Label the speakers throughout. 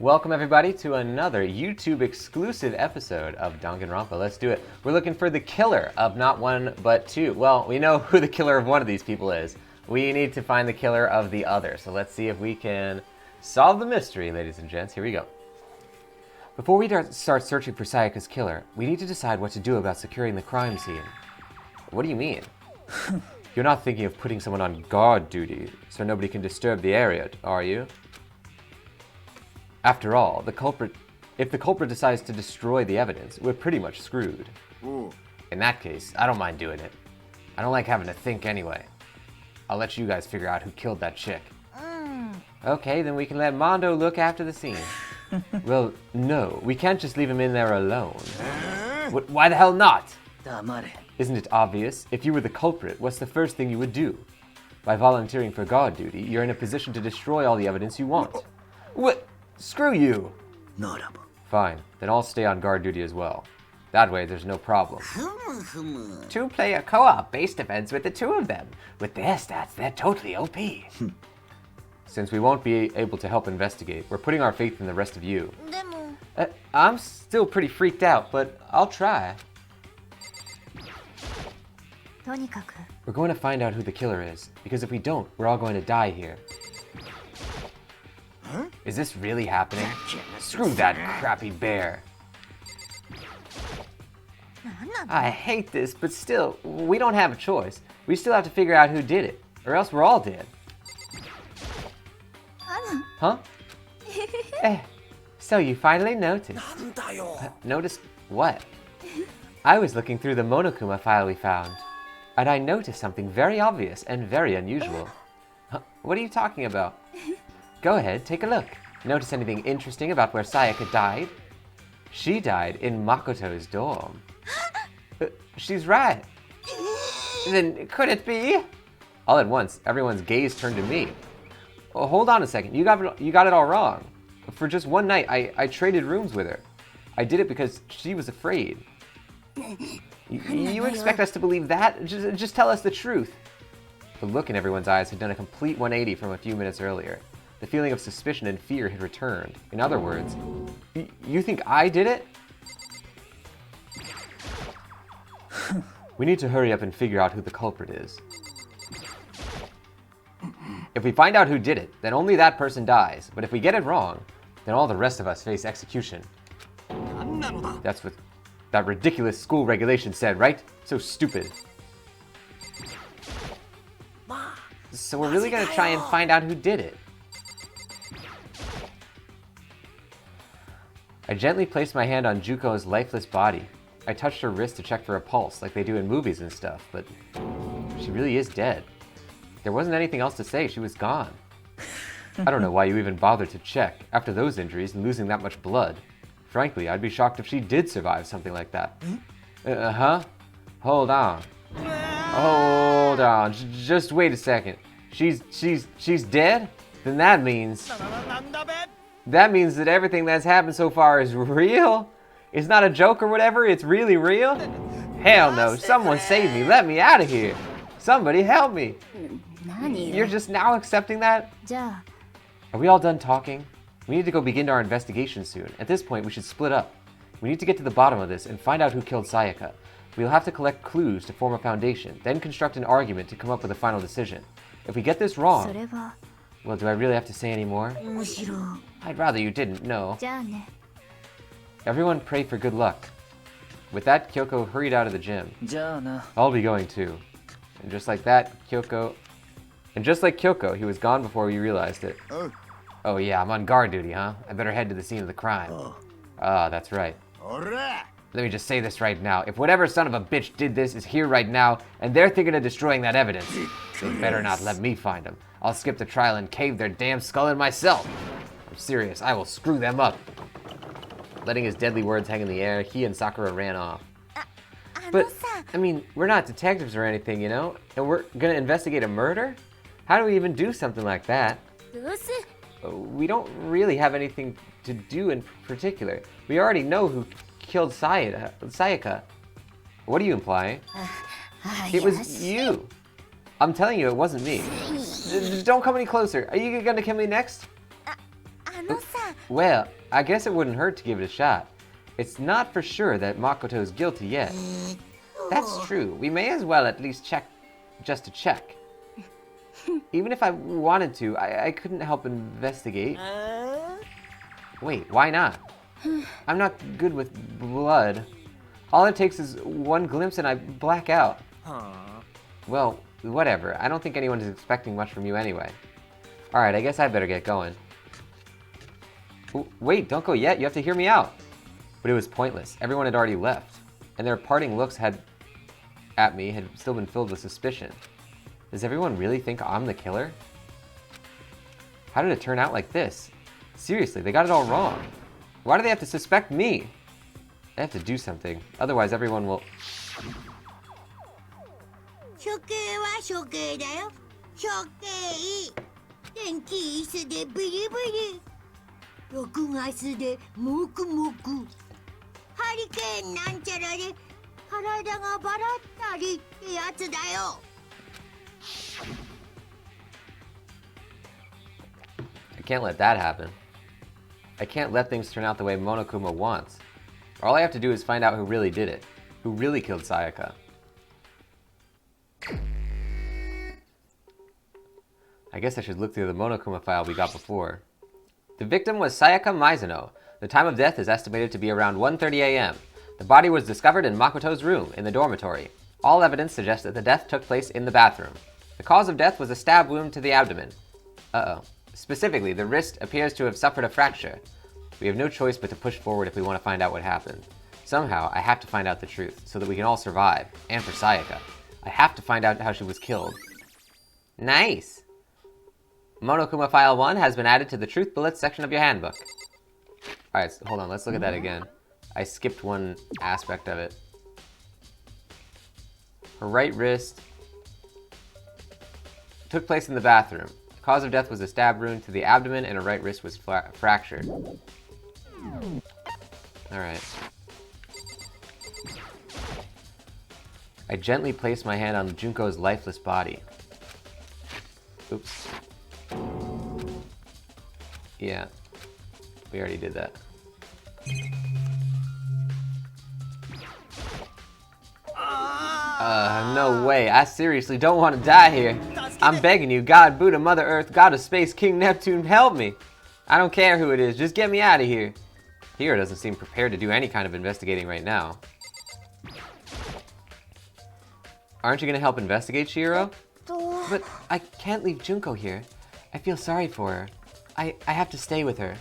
Speaker 1: Welcome everybody to another YouTube exclusive episode of Danganronpa. Let's do it. We're looking for the killer of not one but two. Well, we know who the killer of one of these people is. We need to find the killer of the other. So let's see if we can solve the mystery, ladies and gents. Here we go. Before we start searching for Sayaka's killer, we need to decide what to do about securing the crime scene. What do you mean? You're not thinking of putting someone on guard duty so nobody can disturb the area, are you? After all, if the culprit decides to destroy the evidence, we're pretty much screwed.
Speaker 2: Ooh.
Speaker 1: In that case, I don't mind doing it. I don't like having to think anyway. I'll let you guys figure out who killed that chick. Okay, then we can let Mondo look after the scene. Well, no, we can't just leave him in there alone. Why the hell not? Isn't it obvious? If you were the culprit, what's the first thing you would do? By volunteering for guard duty, you're in a position to destroy all the evidence you want. What? Screw you! Fine, then I'll stay on guard duty as well. That way there's no problem. Two-player co-op based events with the two of them. With their stats, they're totally OP. Since we won't be able to help investigate, we're putting our faith in the rest of you. I'm still pretty freaked out, but I'll try. We're going to find out who the killer is, because if we don't, we're all going to die here.
Speaker 2: Huh?
Speaker 1: Is this really happening? Screw that crappy bear. I hate this, but still, we don't have a choice. We still have to figure out who did it, or else we're all dead. Huh? So you finally noticed. Noticed what? I was looking through the Monokuma file we found, and I noticed something very obvious and very unusual. Huh? What are you talking about? Go ahead, take a look. Notice anything interesting about where Sayaka died? She died in Makoto's dorm. She's right. Then could it be? All at once, everyone's gaze turned to me. Oh, hold on a second, you got it all wrong. For just one night, I traded rooms with her. I did it because she was afraid. You expect us to believe that? Just tell us the truth. The look in everyone's eyes had done a complete 180 from a few minutes earlier. The feeling of suspicion and fear had returned. In other words, you think I did it? We need to hurry up and figure out who the culprit is. If we find out who did it, then only that person dies. But if we get it wrong, then all the rest of us face execution. That's what that ridiculous school regulation said, right? So stupid. So we're really gonna try and find out who did it. I gently placed my hand on Juko's lifeless body. I touched her wrist to check for a pulse, like they do in movies and stuff, but she really is dead. There wasn't anything else to say, she was gone. I don't know why you even bothered to check, after those injuries and losing that much blood. Frankly, I'd be shocked if she did survive something like that. Hold on. Hold on, just wait a second. She's dead? Then that means that everything that's happened so far is real? It's not a joke or whatever, it's really real? Hell no, someone save me, let me out of here. Somebody help me. You're just now accepting that? Are we all done talking? We need to go begin our investigation soon. At this point, we should split up. We need to get to the bottom of this and find out who killed Sayaka. We'll have to collect clues to form a foundation, then construct an argument to come up with a final decision. If we get this wrong... Well, do I really have to say any more? I'd rather you didn't, no. Everyone pray for good luck. With that, Kyoko hurried out of the gym. I'll be going too. And just like that, Kyoko... And just like Kyoko, he was gone before we realized it. Oh yeah, I'm on guard duty, huh? I better head to the scene of the crime. Ah, that's right. Let me just say this right now. If whatever son of a bitch did this is here right now, and they're thinking of destroying that evidence, they better not let me find them. I'll skip the trial and cave their damn skull in myself. I'm serious, I will screw them up. Letting his deadly words hang in the air, he and Sakura ran off. But, I mean, we're not detectives or anything, you know? And we're gonna investigate a murder? How do we even do something like that? We don't really have anything to do in particular. We already know who killed Sayaka. What are you implying? It was you. I'm telling you, it wasn't me. Don't come any closer. Are you gonna kill me next? Well, I guess it wouldn't hurt to give it a shot. It's not for sure that Makoto's guilty yet. That's true. We may as well at least check, just to check. Even if I wanted to, I couldn't help investigate. Wait, why not? I'm not good with blood. All it takes is one glimpse and I black out. Well, whatever. I don't think anyone is expecting much from you anyway. Alright, I guess I better get going. Ooh, wait, don't go yet. You have to hear me out. But it was pointless. Everyone had already left. And their parting looks at me had still been filled with suspicion. Does everyone really think I'm the killer? How did it turn out like this? Seriously, they got it all wrong. Why do they have to suspect me? I have to do something. Otherwise, everyone will...
Speaker 2: 処刑は処刑だよ。処刑。天気椅子でビリビリ。6月でもくもく。ハリケーンなんちゃらで体がバラったりってやつだよ。
Speaker 1: I can't let that happen. I can't let things turn out the way Monokuma wants. All I have to do is find out who really did it. Who really killed Sayaka. I guess I should look through the Monokuma file we got before. The victim was Sayaka Mizuno. The time of death is estimated to be around 1:30 a.m. The body was discovered in Makoto's room, in the dormitory. All evidence suggests that the death took place in the bathroom. The cause of death was a stab wound to the abdomen. Uh-oh. Specifically, the wrist appears to have suffered a fracture. We have no choice but to push forward if we want to find out what happened. Somehow, I have to find out the truth, so that we can all survive, and for Sayaka. I have to find out how she was killed. Nice! Monokuma File 1 has been added to the Truth Bullets section of your handbook. Alright, so hold on, let's look at that again. I skipped one aspect of it. Her right wrist took place in the bathroom. The cause of death was a stab wound to the abdomen and her right wrist was fractured. Alright. I gently placed my hand on Junko's lifeless body. Oops. Yeah. We already did that. No way. I seriously don't want to die here. I'm begging you, God, Buddha, Mother Earth, God of Space, King Neptune, help me. I don't care who it is, just get me out of here. Hiro doesn't seem prepared to do any kind of investigating right now. Aren't you going to help investigate, Shiro? But I can't leave Junko here. I feel sorry for her. I have to stay with her.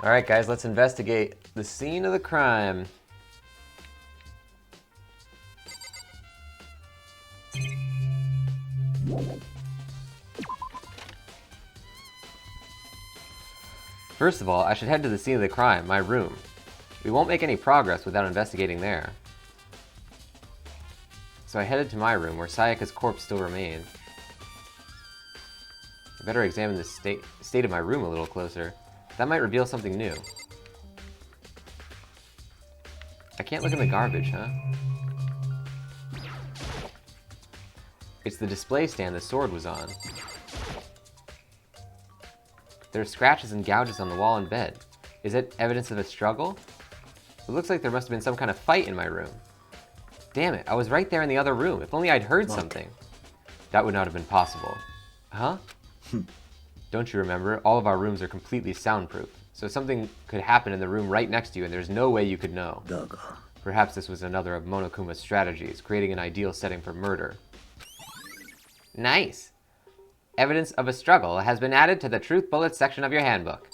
Speaker 1: Alright guys, let's investigate the scene of the crime. First of all, I should head to the scene of the crime, my room. We won't make any progress without investigating there. So I headed to my room, where Sayaka's corpse still remained. I better examine the state of my room a little closer. That might reveal something new. I can't look in the garbage, huh? It's the display stand the sword was on. There are scratches and gouges on the wall and bed. Is it evidence of a struggle? It looks like there must have been some kind of fight in my room. Damn it, I was right there in the other room. If only I'd heard something. That would not have been possible. Huh? Don't you remember? All of our rooms are completely soundproof. So something could happen in the room right next to you and there's no way you could know. Perhaps this was another of Monokuma's strategies, creating an ideal setting for murder. Nice! Evidence of a struggle has been added to the Truth Bullets section of your handbook.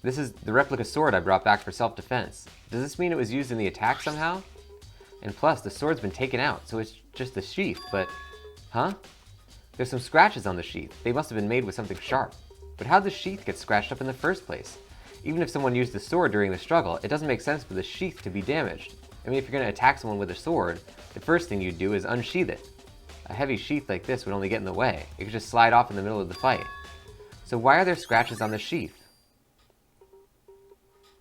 Speaker 1: This is the replica sword I brought back for self-defense. Does this mean it was used in the attack somehow? And plus, the sword's been taken out, so it's just the sheath, but... Huh? There's some scratches on the sheath. They must have been made with something sharp. But how'd the sheath get scratched up in the first place? Even if someone used the sword during the struggle, it doesn't make sense for the sheath to be damaged. I mean, if you're going to attack someone with a sword, the first thing you'd do is unsheath it. A heavy sheath like this would only get in the way. It could just slide off in the middle of the fight. So why are there scratches on the sheath?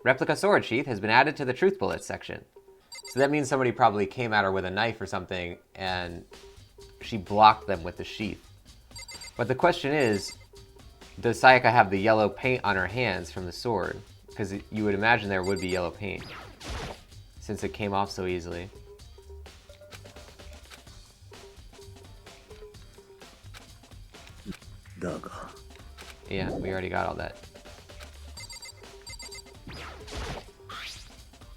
Speaker 1: Replica sword sheath has been added to the Truth Bullets section. So that means somebody probably came at her with a knife or something, and she blocked them with the sheath. But the question is, does Sayaka have the yellow paint on her hands from the sword? Because you would imagine there would be yellow paint, since it came off so easily. Yeah, we already got all that.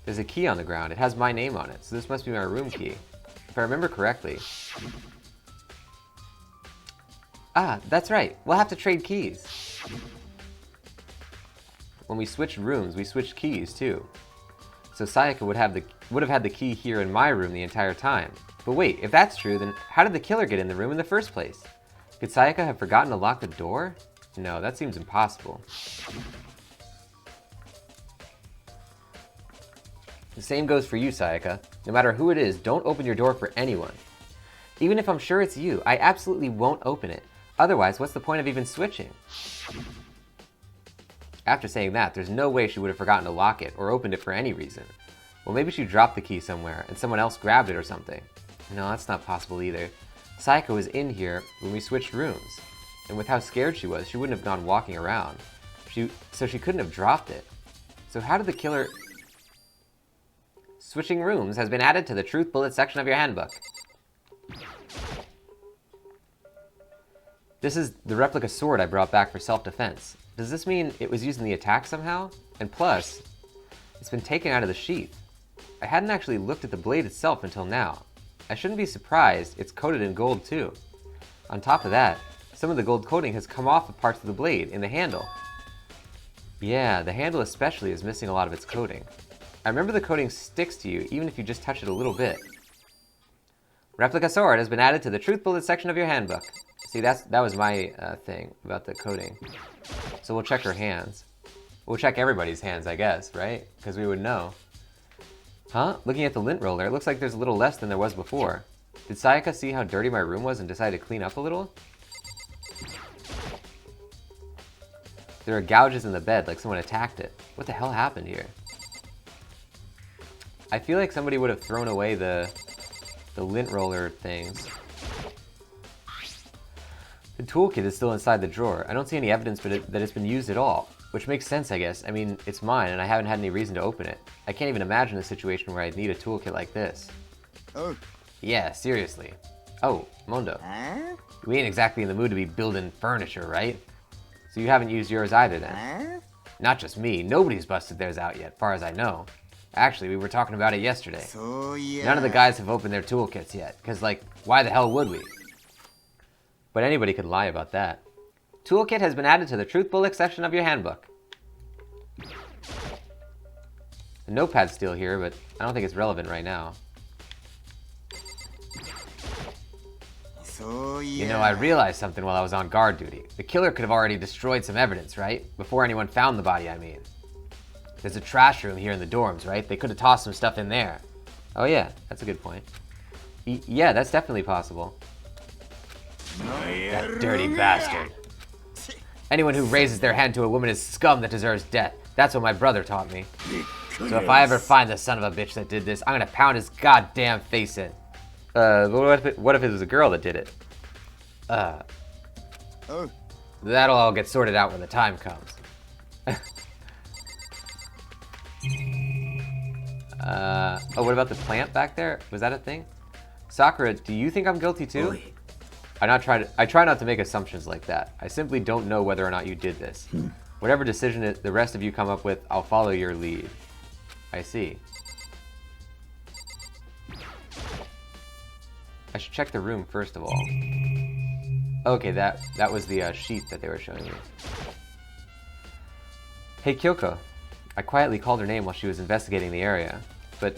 Speaker 1: There's a key on the ground. It has my name on it, so this must be my room key. If I remember correctly. Ah, that's right. We'll have to trade keys. When we switched rooms, we switched keys too. So Sayaka would have had the key here in my room the entire time. But wait, if that's true, then how did the killer get in the room in the first place? Could Sayaka have forgotten to lock the door? No, that seems impossible. The same goes for you, Sayaka. No matter who it is, don't open your door for anyone. Even if I'm sure it's you, I absolutely won't open it. Otherwise, what's the point of even switching? After saying that, there's no way she would have forgotten to lock it or opened it for any reason. Well, maybe she dropped the key somewhere and someone else grabbed it or something. No, that's not possible either. Sayaka was in here when we switched rooms. And with how scared she was, she wouldn't have gone walking around. So she couldn't have dropped it. So how did the killer... Switching rooms has been added to the truth bullet section of your handbook. This is the replica sword I brought back for self-defense. Does this mean it was used in the attack somehow? And plus, it's been taken out of the sheath. I hadn't actually looked at the blade itself until now. I shouldn't be surprised it's coated in gold too. On top of that, some of the gold coating has come off of parts of the blade in the handle. Yeah, the handle especially is missing a lot of its coating. I remember the coating sticks to you even if you just touch it a little bit. Replica sword has been added to the truth bullet section of your handbook. See, that was my thing about the coating. So we'll check her hands. We'll check everybody's hands, I guess, right? Because we would know. Huh? Looking at the lint roller, it looks like there's a little less than there was before. Did Sayaka see how dirty my room was and decide to clean up a little? There are gouges in the bed, like someone attacked it. What the hell happened here? I feel like somebody would have thrown away the lint roller things. The toolkit is still inside the drawer. I don't see any evidence that it's been used at all, which makes sense, I guess. I mean, it's mine, and I haven't had any reason to open it. I can't even imagine a situation where I'd need a toolkit like this. Oh. Yeah, seriously. Oh, Mondo. Huh? We ain't exactly in the mood to be building furniture, right? So you haven't used yours either, then? Huh? Not just me. Nobody's busted theirs out yet, far as I know. Actually, we were talking about it yesterday. So, yeah. None of the guys have opened their toolkits yet, because, like, why the hell would we? But anybody could lie about that. Toolkit has been added to the truth bullet section of your handbook. The notepad's still here, but I don't think it's relevant right now. So, yeah. You know, I realized something while I was on guard duty. The killer could have already destroyed some evidence, right? Before anyone found the body, I mean. There's a trash room here in the dorms, right? They could have tossed some stuff in there. Oh yeah, that's a good point. Yeah, that's definitely possible. That dirty bastard. Anyone who raises their hand to a woman is scum that deserves death. That's what my brother taught me. So if I ever find the son of a bitch that did this, I'm gonna pound his goddamn face in. What if it was a girl that did it? That'll all get sorted out when the time comes. Oh, what about the plant back there? Was that a thing? Sakura, do you think I'm guilty too? I try not to make assumptions like that. I simply don't know whether or not you did this. Whatever decision the rest of you come up with, I'll follow your lead. I see. I should check the room first of all. Okay, that was the sheet that they were showing me. Hey Kyoko. I quietly called her name while she was investigating the area, but...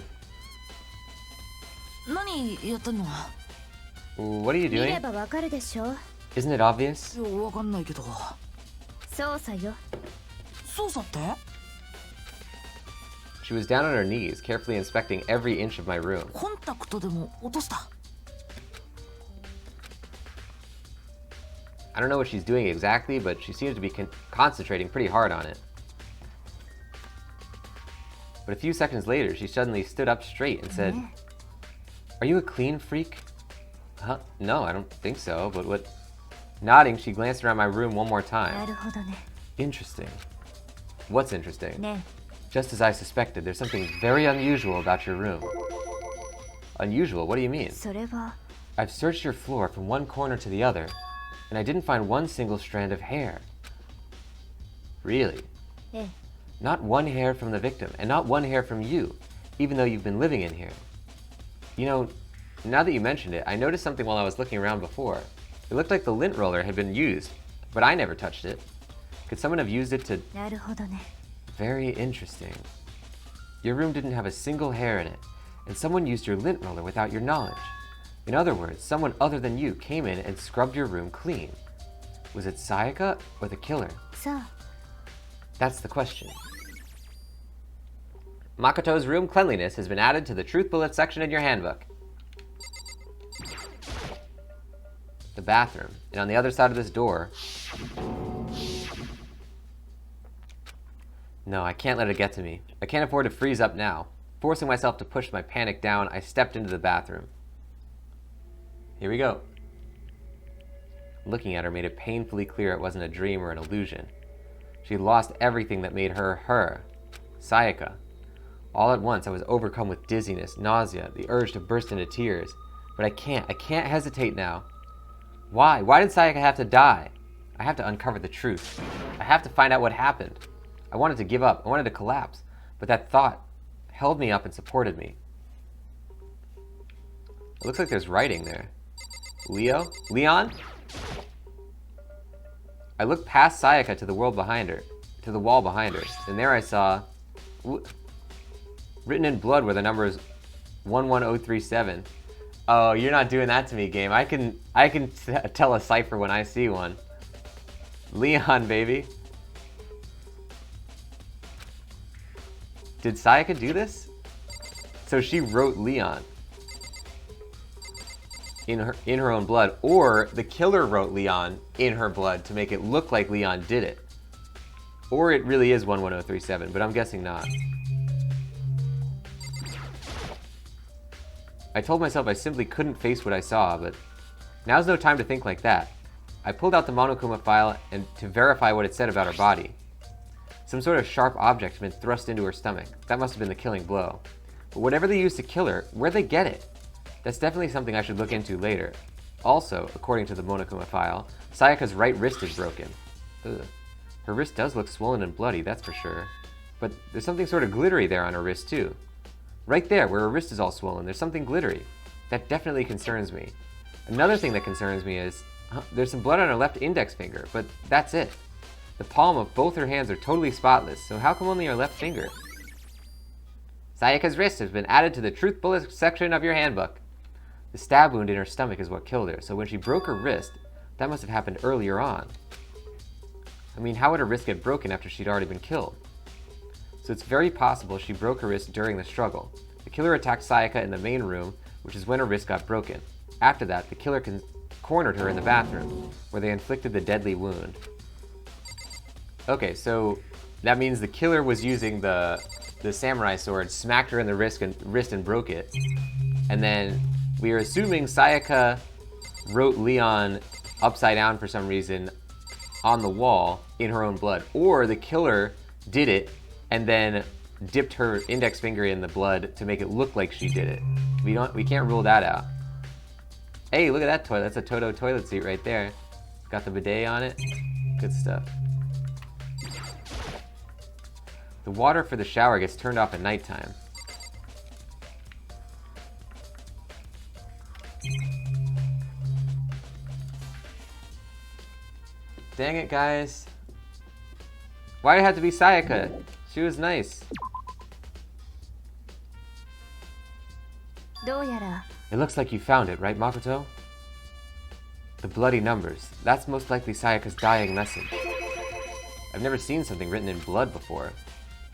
Speaker 1: What are you doing? Isn't it obvious? She was down on her knees, carefully inspecting every inch of my room. I don't know what she's doing exactly, but she seems to be concentrating pretty hard on it. But a few seconds later, she suddenly stood up straight and said, "Are you a clean freak?" Huh? No, I don't think so, but what? Nodding, she glanced around my room one more time. Interesting. What's interesting? Just as I suspected, there's something very unusual about your room. Unusual? What do you mean? I've searched your floor from one corner to the other, and I didn't find one single strand of hair. Really? Not one hair from the victim, and not one hair from you, even though you've been living in here. You know, now that you mentioned it, I noticed something while I was looking around before. It looked like the lint roller had been used, but I never touched it. Could someone have used it to... Very interesting. Your room didn't have a single hair in it, and someone used your lint roller without your knowledge. In other words, someone other than you came in and scrubbed your room clean. Was it Sayaka or the killer? That's the question. Makoto's room cleanliness has been added to the truth bullet section in your handbook. The bathroom. And on the other side of this door... No, I can't let it get to me. I can't afford to freeze up now. Forcing myself to push my panic down, I stepped into the bathroom. Here we go. Looking at her made it painfully clear it wasn't a dream or an illusion. She had lost everything that made her her. Sayaka. All at once, I was overcome with dizziness, nausea, the urge to burst into tears. But I can't hesitate now. Why? Why did Sayaka have to die? I have to uncover the truth. I have to find out what happened. I wanted to give up. I wanted to collapse. But that thought held me up and supported me. It looks like there's writing there. Leon? I looked past Sayaka to the wall behind her, and there I saw, written in blood were the numbers 11037. Oh, you're not doing that to me, game. I can tell a cipher when I see one. Leon, baby. Did Sayaka do this? So she wrote Leon in her own blood, or the killer wrote Leon in her blood to make it look like Leon did it. Or it really is 11037, but I'm guessing not. I told myself I simply couldn't face what I saw, but now's no time to think like that. I pulled out the Monokuma file and to verify what it said about her body. Some sort of sharp object had been thrust into her stomach. That must have been the killing blow. But whatever they used to kill her, where'd they get it? That's definitely something I should look into later. Also, according to the Monokuma file, Sayaka's right wrist is broken. Ugh. Her wrist does look swollen and bloody, that's for sure. But there's something sort of glittery there on her wrist too. Right there, where her wrist is all swollen, there's something glittery. That definitely concerns me. Another thing that concerns me is, there's some blood on her left index finger, but that's it. The palm of both her hands are totally spotless, so how come only her left finger? Sayaka's wrist has been added to the truth bullet section of your handbook. The stab wound in her stomach is what killed her, so when she broke her wrist, that must have happened earlier on. I mean, how would her wrist get broken after she'd already been killed? So it's very possible she broke her wrist during the struggle. The killer attacked Sayaka in the main room, which is when her wrist got broken. After that, the killer cornered her in the bathroom, where they inflicted the deadly wound. Okay, so that means the killer was using the samurai sword, smacked her in the wrist and broke it. And then we are assuming Sayaka wrote Leon upside down for some reason on the wall in her own blood. Or the killer did it and then dipped her index finger in the blood to make it look like she did it. We can't rule that out. Hey, look at that toilet. That's a Toto toilet seat right there. It's got the bidet on it. Good stuff. The water for the shower gets turned off at nighttime. Dang it, guys. Why did it have to be Sayaka? She was nice. It looks like you found it, right, Makoto? The bloody numbers. That's most likely Sayaka's dying message. I've never seen something written in blood before.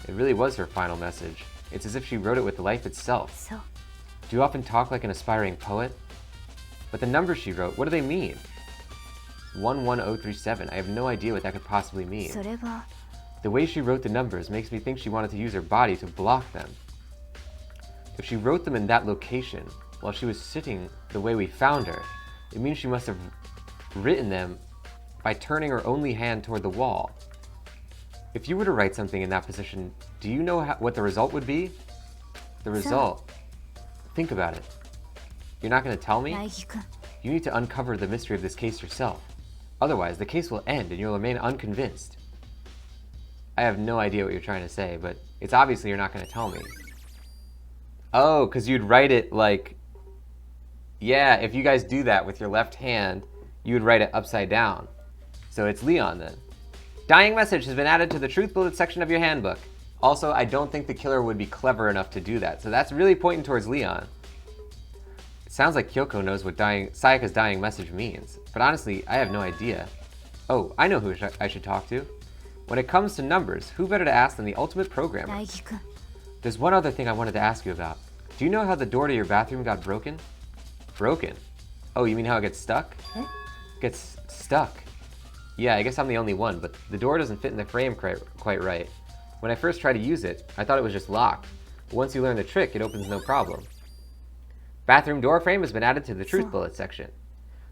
Speaker 1: It really was her final message. It's as if she wrote it with life itself. Do you often talk like an aspiring poet? But the numbers she wrote, what do they mean? 11037. I have no idea what that could possibly mean. The way she wrote the numbers makes me think she wanted to use her body to block them. If she wrote them in that location while she was sitting the way we found her, it means she must have written them by turning her only hand toward the wall. If you were to write something in that position, do you know what the result would be? The result. Think about it. You're not going to tell me? You need to uncover the mystery of this case yourself. Otherwise, the case will end and you'll remain unconvinced. I have no idea what you're trying to say, but it's obviously you're not going to tell me. Oh, because you'd write it like... Yeah, if you guys do that with your left hand, you would write it upside down. So it's Leon then. Dying message has been added to the truth bullet section of your handbook. Also, I don't think the killer would be clever enough to do that, so that's really pointing towards Leon. It sounds like Kyoko knows what Sayaka's dying message means, but honestly, I have no idea. Oh, I know who I should talk to. When it comes to numbers, who better to ask than the ultimate programmer? There's one other thing I wanted to ask you about. Do you know how the door to your bathroom got broken? Broken? Oh, you mean how it gets stuck? Gets stuck. Yeah, I guess I'm the only one, but the door doesn't fit in the frame quite right. When I first tried to use it, I thought it was just locked. But once you learn the trick, it opens no problem. Bathroom door frame has been added to the truth bullet section.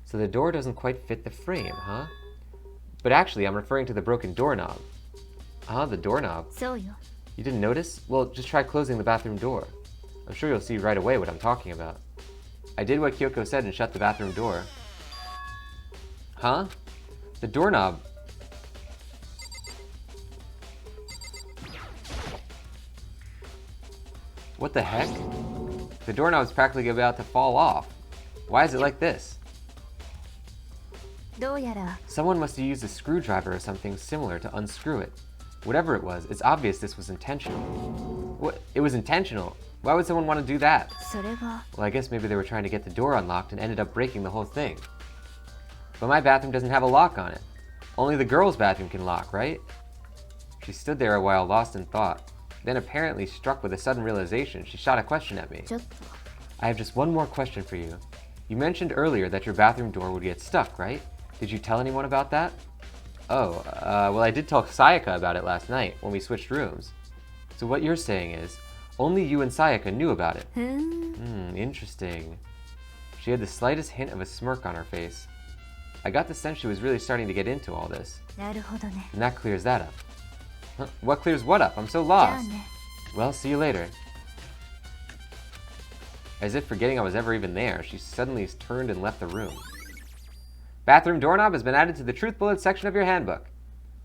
Speaker 1: So the door doesn't quite fit the frame, huh? But actually, I'm referring to the broken doorknob. The doorknob. You didn't notice? Well, just try closing the bathroom door. I'm sure you'll see right away what I'm talking about. I did what Kyoko said and shut the bathroom door. Huh? The doorknob. What the heck? The doorknob's practically about to fall off. Why is it like this? Someone must have used a screwdriver or something similar to unscrew it. Whatever it was, it's obvious this was intentional. What? It was intentional? Why would someone want to do that? Well, I guess maybe they were trying to get the door unlocked and ended up breaking the whole thing. But my bathroom doesn't have a lock on it. Only the girls' bathroom can lock, right? She stood there a while, lost in thought. Then, apparently struck with a sudden realization, she shot a question at me. I have just one more question for you. You mentioned earlier that your bathroom door would get stuck, right? Did you tell anyone about that? Oh, well, I did tell Sayaka about it last night when we switched rooms. So what you're saying is, only you and Sayaka knew about it. Interesting. She had the slightest hint of a smirk on her face. I got the sense she was really starting to get into all this. And that clears that up. Huh? What clears what up? I'm so lost. Well, see you later. As if forgetting I was ever even there, she suddenly turned and left the room. Bathroom doorknob has been added to the truth bullet section of your handbook.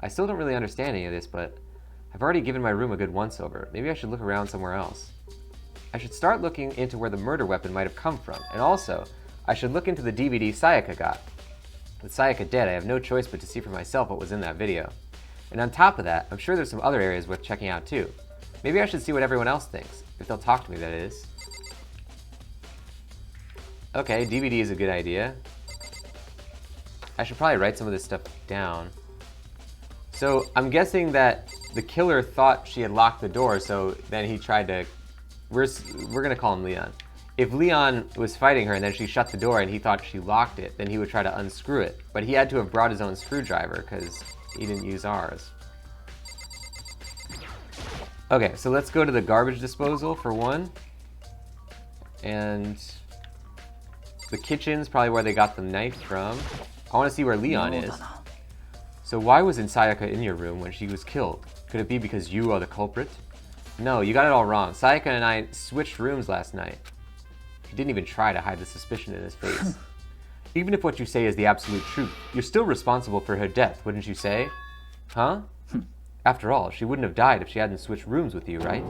Speaker 1: I still don't really understand any of this, but I've already given my room a good once-over. Maybe I should look around somewhere else. I should start looking into where the murder weapon might have come from, and also, I should look into the DVD Sayaka got. With Sayaka dead, I have no choice but to see for myself what was in that video. And on top of that, I'm sure there's some other areas worth checking out too. Maybe I should see what everyone else thinks, if they'll talk to me, that is. Okay, DVD is a good idea. I should probably write some of this stuff down. So, I'm guessing that the killer thought she had locked the door, so then he tried to... We're gonna call him Leon. If Leon was fighting her and then she shut the door and he thought she locked it, then he would try to unscrew it. But he had to have brought his own screwdriver, because he didn't use ours. Okay, so let's go to the garbage disposal for one. And the kitchen's probably where they got the knife from. I want to see where Leon is. So why wasn't Sayaka in your room when she was killed? Could it be because you are the culprit? No, you got it all wrong. Sayaka and I switched rooms last night. He didn't even try to hide the suspicion in his face. Even if what you say is the absolute truth, you're still responsible for her death, wouldn't you say? Huh? After all, she wouldn't have died if she hadn't switched rooms with you, right?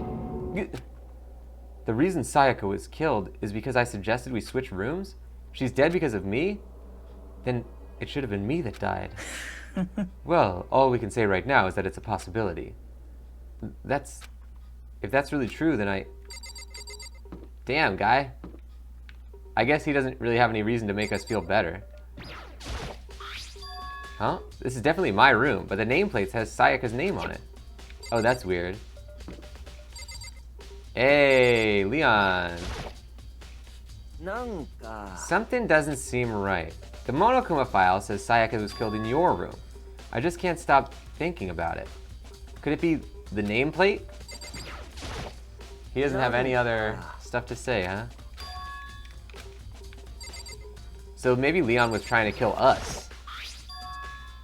Speaker 1: The reason Sayaka was killed is because I suggested we switch rooms? She's dead because of me? Then it should have been me that died. Well, all we can say right now is that it's a possibility. If that's really true, then Damn, guy. I guess he doesn't really have any reason to make us feel better. Huh? This is definitely my room, but the nameplate has Sayaka's name on it. Oh, that's weird. Hey, Leon. Something doesn't seem right. The Monokuma file says Sayaka was killed in your room. I just can't stop thinking about it. Could it be the nameplate? He doesn't have any other stuff to say, huh? So maybe Leon was trying to kill us.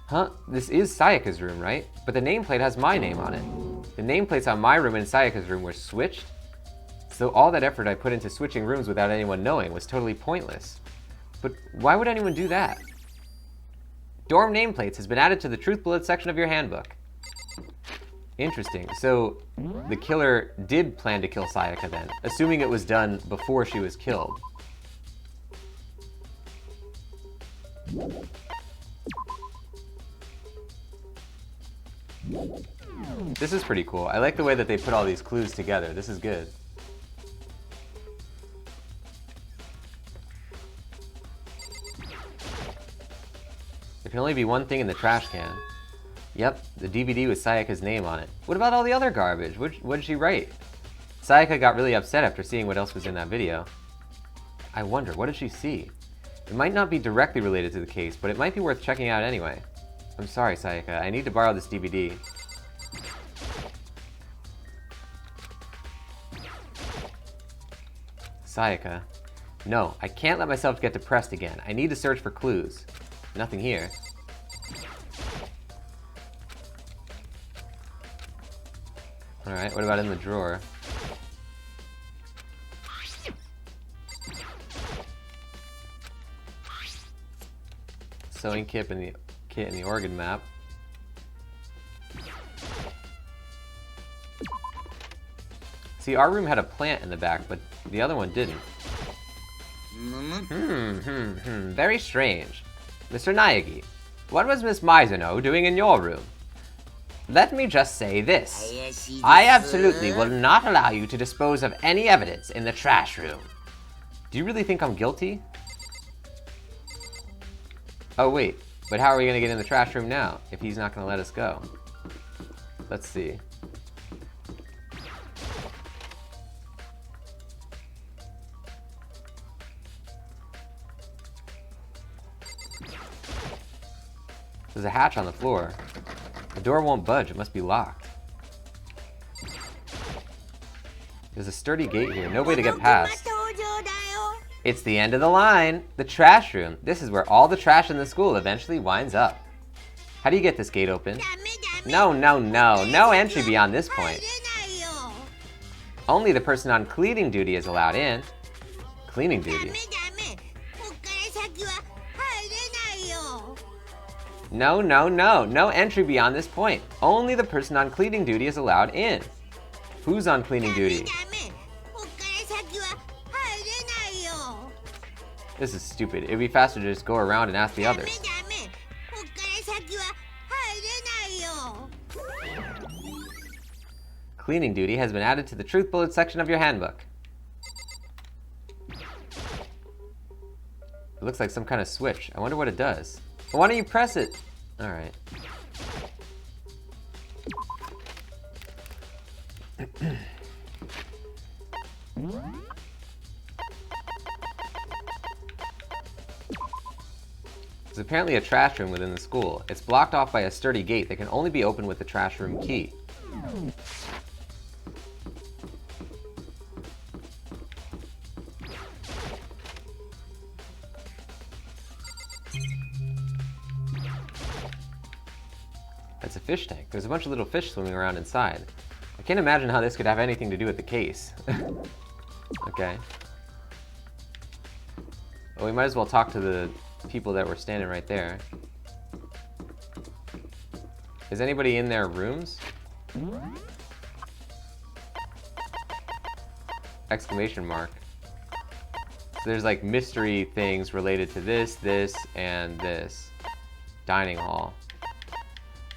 Speaker 1: Huh? This is Sayaka's room, right? But the nameplate has my name on it. The nameplates on my room and Sayaka's room were switched. So all that effort I put into switching rooms without anyone knowing was totally pointless. But why would anyone do that? Dorm nameplates has been added to the Truth Bullet section of your handbook. Interesting. So the killer did plan to kill Sayaka then, assuming it was done before she was killed. This is pretty cool. I like the way that they put all these clues together. This is good. There can only be one thing in the trash can. Yep, the DVD with Sayaka's name on it. What about all the other garbage? What did she write? Sayaka got really upset after seeing what else was in that video. I wonder, what did she see? It might not be directly related to the case, but it might be worth checking out anyway. I'm sorry, Sayaka. I need to borrow this DVD. Sayaka. No, I can't let myself get depressed again. I need to search for clues. Nothing here. Alright, what about in the drawer? Sewing kit and the organ map. See, our room had a plant in the back, but the other one didn't. Very strange. Mr. Naegi, what was Miss Mizuno doing in your room? Let me just say this. I absolutely will not allow you to dispose of any evidence in the trash room. Do you really think I'm guilty? Oh wait, but how are we gonna get in the trash room now if he's not gonna let us go? Let's see. There's a hatch on the floor. The door won't budge, it must be locked. There's a sturdy gate here, no way to get past. It's the end of the line. The trash room. This is where all the trash in the school eventually winds up. How do you get this gate open? No, no, no. No entry beyond this point. Only the person on cleaning duty is allowed in. Cleaning duty. No, no, no. No entry beyond this point. Only the person on cleaning duty is allowed in. Who's on cleaning duty? This is stupid. It'd be faster to just go around and ask the others. Cleaning duty has been added to the Truth Bullet section of your handbook. It looks like some kind of switch. I wonder what it does. Well, why don't you press it? Alright. There's apparently a trash room within the school. It's blocked off by a sturdy gate that can only be opened with the trash room key. That's a fish tank. There's a bunch of little fish swimming around inside. I can't imagine how this could have anything to do with the case. Okay. Well, we might as well talk to the people that were standing right there. Is anybody in their rooms? Exclamation mark. So there's like mystery things related to this, this, and this. Dining hall.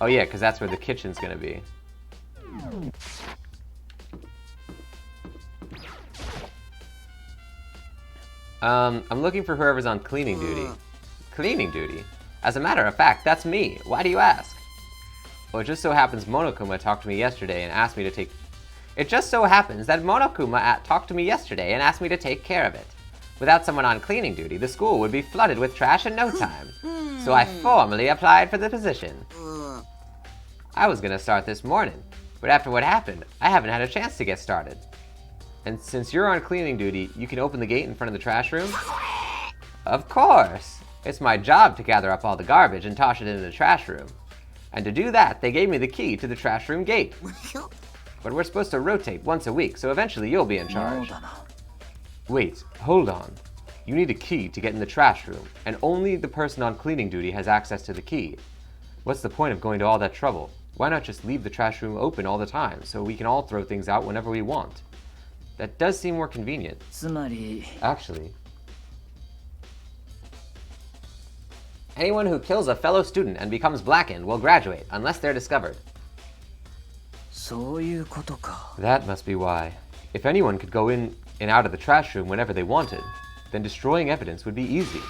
Speaker 1: Oh yeah, because that's where the kitchen's gonna be. I'm looking for whoever's on cleaning duty. Cleaning duty? As a matter of fact, that's me. Why do you ask? Well, it just so happens Monokuma talked to me yesterday and asked me to take... It just so happens that Monokuma talked to me yesterday and asked me to take care of it. Without someone on cleaning duty, the school would be flooded with trash in no time. So I formally applied for the position. I was gonna start this morning, but after what happened, I haven't had a chance to get started. And since you're on cleaning duty, you can open the gate in front of the trash room? Of course! It's my job to gather up all the garbage and toss it into the trash room. And to do that, they gave me the key to the trash room gate. But we're supposed to rotate once a week, so eventually you'll be in charge. Wait, hold on. You need a key to get in the trash room, and only the person on cleaning duty has access to the key. What's the point of going to all that trouble? Why not just leave the trash room open all the time, so we can all throw things out whenever we want? That does seem more convenient. Actually, anyone who kills a fellow student and becomes blackened will graduate, unless they're discovered. That must be why. If anyone could go in and out of the trash room whenever they wanted, then destroying evidence would be easy.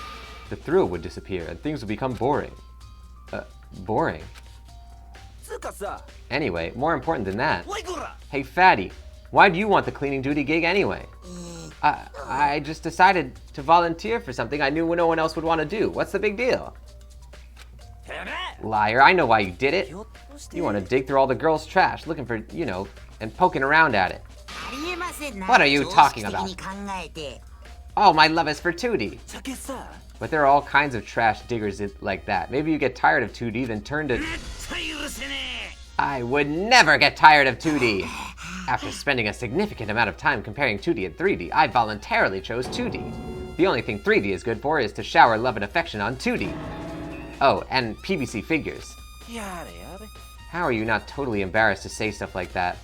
Speaker 1: The thrill would disappear and things would become boring. Boring? Anyway, more important than that. Hey, Fatty, why do you want the cleaning duty gig anyway? I just decided to volunteer for something I knew no one else would want to do. What's the big deal? Liar, I know why you did it. You want to dig through all the girls' trash, looking for, and poking around at it. What are you talking about? Oh, my love is for 2D. But there are all kinds of trash diggers like that. Maybe you get tired of 2D, then turn to... I would never get tired of 2D. After spending a significant amount of time comparing 2D and 3D, I voluntarily chose 2D. The only thing 3D is good for is to shower love and affection on 2D. Oh, and PVC figures. How are you not totally embarrassed to say stuff like that?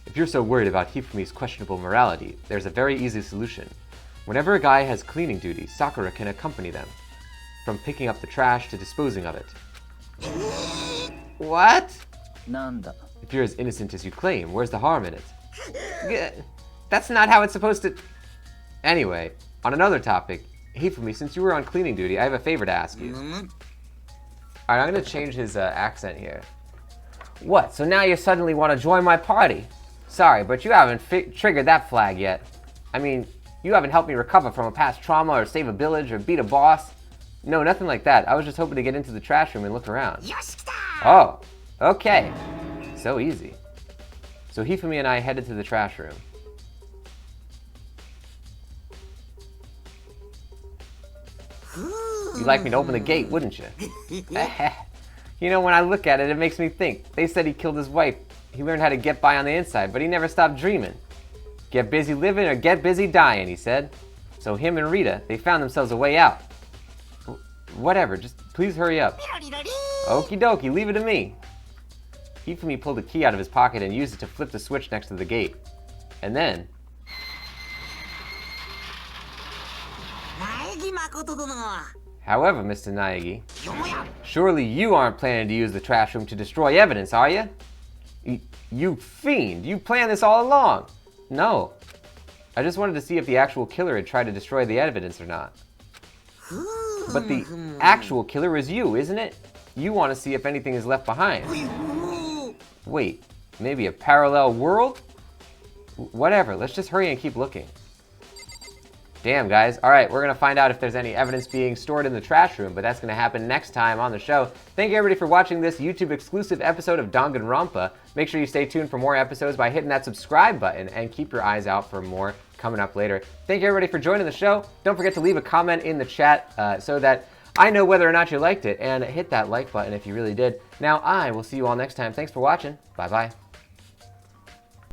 Speaker 1: If you're so worried about Hifumi's questionable morality, there's a very easy solution. Whenever a guy has cleaning duty, Sakura can accompany them. From picking up the trash to disposing of it. What? If you're as innocent as you claim, where's the harm in it? That's not how it's supposed to... Anyway, on another topic, Hifumi, since you were on cleaning duty, I have a favor to ask you. Alright, I'm gonna change his accent here. What, so now you suddenly want to join my party? Sorry, but you haven't triggered that flag yet. I mean, you haven't helped me recover from a past trauma or save a village or beat a boss. No, nothing like that. I was just hoping to get into the trash room and look around. Oh, okay. So easy. So Hifumi and I headed to the trash room. You'd like me to open the gate, wouldn't you? You know, when I look at it, it makes me think. They said he killed his wife. He learned how to get by on the inside, but he never stopped dreaming. Get busy living or get busy dying, he said. So him and Rita, they found themselves a way out. Whatever, just please hurry up. Okie dokie, leave it to me. Hifumi pulled a key out of his pocket and used it to flip the switch next to the gate. And then... However, Mr. Naegi, surely you aren't planning to use the trash room to destroy evidence, are you? You fiend, you planned this all along. No. I just wanted to see if the actual killer had tried to destroy the evidence or not. But the actual killer is you, isn't it? You want to see if anything is left behind. Wait, maybe a parallel world? Whatever, let's just hurry and keep looking. Damn, guys. All right, we're going to find out if there's any evidence being stored in the trash room, but that's going to happen next time on the show. Thank you, everybody, for watching this YouTube-exclusive episode of Danganronpa. Make sure you stay tuned for more episodes by hitting that subscribe button, and keep your eyes out for more coming up later. Thank you, everybody, for joining the show. Don't forget to leave a comment in the chat so that I know whether or not you liked it, and hit that like button if you really did. Now, I will see you all next time. Thanks for watching. Bye-bye.